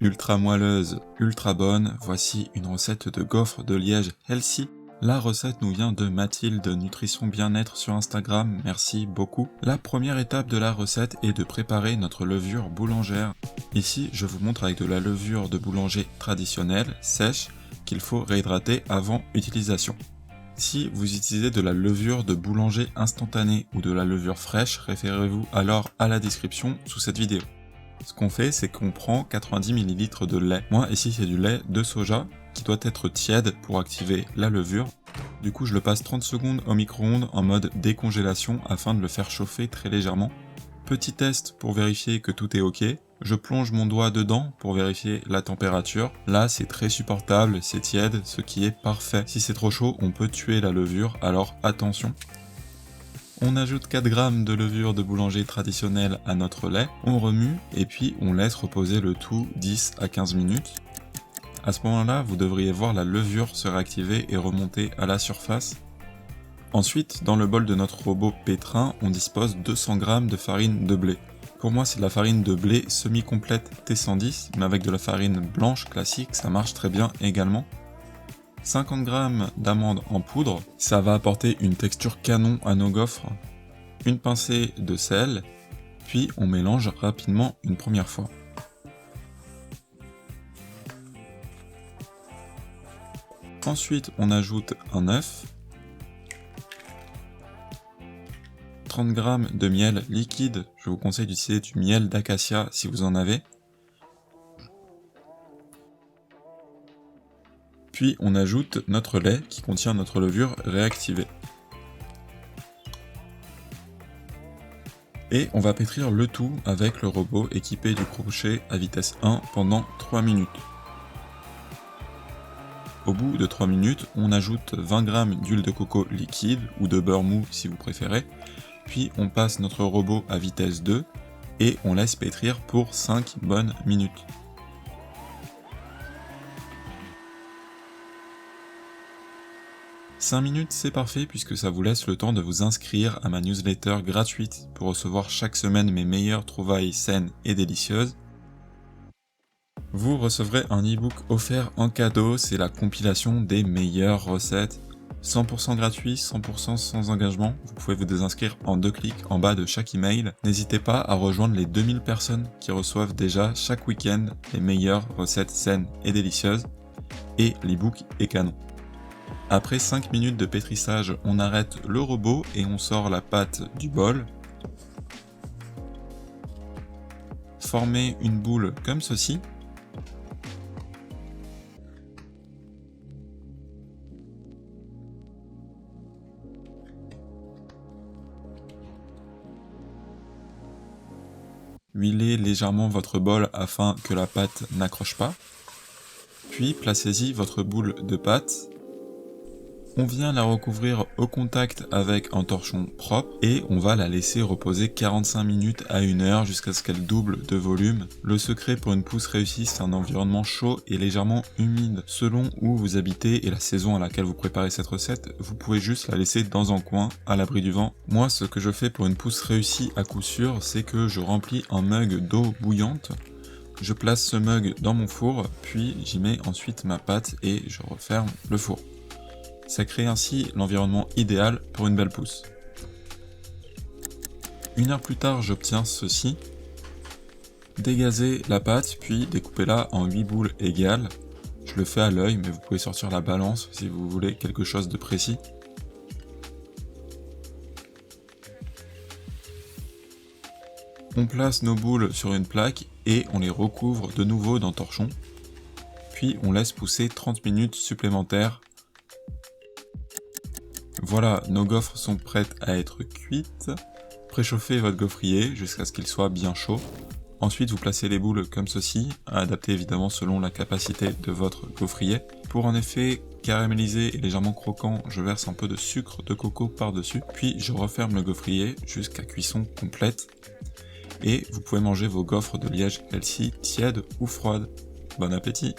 ultra moelleuse, ultra bonne, voici une recette de gaufres de liège healthy. La recette nous vient de Mathilde, Nutrition Bien-être sur Instagram, merci beaucoup. La première étape de la recette est de préparer notre levure boulangère. Ici, je vous montre avec de la levure de boulanger traditionnelle, sèche, qu'il faut réhydrater avant utilisation. Si vous utilisez de la levure de boulanger instantanée ou de la levure fraîche, référez-vous alors à la description sous cette vidéo. Ce qu'on fait, c'est qu'on prend 90 ml de lait. Moi, ici, c'est du lait de soja qui doit être tiède pour activer la levure. Du coup, je le passe 30 secondes au micro-ondes en mode décongélation afin de le faire chauffer très légèrement. Petit test pour vérifier que tout est ok. Je plonge mon doigt dedans pour vérifier la température. Là, c'est très supportable, c'est tiède, ce qui est parfait. Si c'est trop chaud, on peut tuer la levure, alors attention. On ajoute 4 g de levure de boulanger traditionnelle à notre lait, on remue et puis on laisse reposer le tout 10 à 15 minutes. À ce moment-là, vous devriez voir la levure se réactiver et remonter à la surface. Ensuite, dans le bol de notre robot pétrin, on dispose 200 g de farine de blé. Pour moi, c'est de la farine de blé semi-complète T110, mais avec de la farine blanche classique, ça marche très bien également. 50 g d'amandes en poudre, ça va apporter une texture canon à nos gaufres. Une pincée de sel, puis on mélange rapidement une première fois. Ensuite, on ajoute un œuf, 30 g de miel liquide, je vous conseille d'utiliser du miel d'acacia si vous en avez. Puis on ajoute notre lait qui contient notre levure réactivée. Et on va pétrir le tout avec le robot équipé du crochet à vitesse 1 pendant 3 minutes. Au bout de 3 minutes, on ajoute 20 g d'huile de coco liquide ou de beurre mou si vous préférez. Puis on passe notre robot à vitesse 2 et on laisse pétrir pour 5 bonnes minutes. « 5 minutes c'est parfait puisque ça vous laisse le temps de vous inscrire à ma newsletter gratuite pour recevoir chaque semaine mes meilleures trouvailles saines et délicieuses. Vous recevrez un e-book offert en cadeau, c'est la compilation des meilleures recettes. 100% gratuit, 100% sans engagement, vous pouvez vous désinscrire en 2 clics en bas de chaque email. N'hésitez pas à rejoindre les 2000 personnes qui reçoivent déjà chaque week-end les meilleures recettes saines et délicieuses, et l'e-book est canon. Après 5 minutes de pétrissage, on arrête le robot et on sort la pâte du bol. Formez une boule comme ceci. Huilez légèrement votre bol afin que la pâte n'accroche pas. Puis placez-y votre boule de pâte. On vient la recouvrir au contact avec un torchon propre et on va la laisser reposer 45 minutes à 1 heure jusqu'à ce qu'elle double de volume. Le secret pour une pousse réussie, c'est un environnement chaud et légèrement humide. Selon où vous habitez et la saison à laquelle vous préparez cette recette, vous pouvez juste la laisser dans un coin, à l'abri du vent. Moi, ce que je fais pour une pousse réussie à coup sûr, c'est que je remplis un mug d'eau bouillante. Je place ce mug dans mon four, puis j'y mets ensuite ma pâte et je referme le four. Ça crée ainsi l'environnement idéal pour une belle pousse. 1 heure plus tard, j'obtiens ceci. Dégazez la pâte, puis découpez-la en 8 boules égales. Je le fais à l'œil, mais vous pouvez sortir la balance si vous voulez quelque chose de précis. On place nos boules sur une plaque et on les recouvre de nouveau d'un torchon. Puis on laisse pousser 30 minutes supplémentaires. Voilà, nos gaufres sont prêtes à être cuites. Préchauffez votre gaufrier jusqu'à ce qu'il soit bien chaud. Ensuite, vous placez les boules comme ceci, à adapter évidemment selon la capacité de votre gaufrier. Pour un effet caramélisé et légèrement croquant, je verse un peu de sucre de coco par-dessus, puis je referme le gaufrier jusqu'à cuisson complète. Et vous pouvez manger vos gaufres de liège healthy tièdes ou froides. Bon appétit!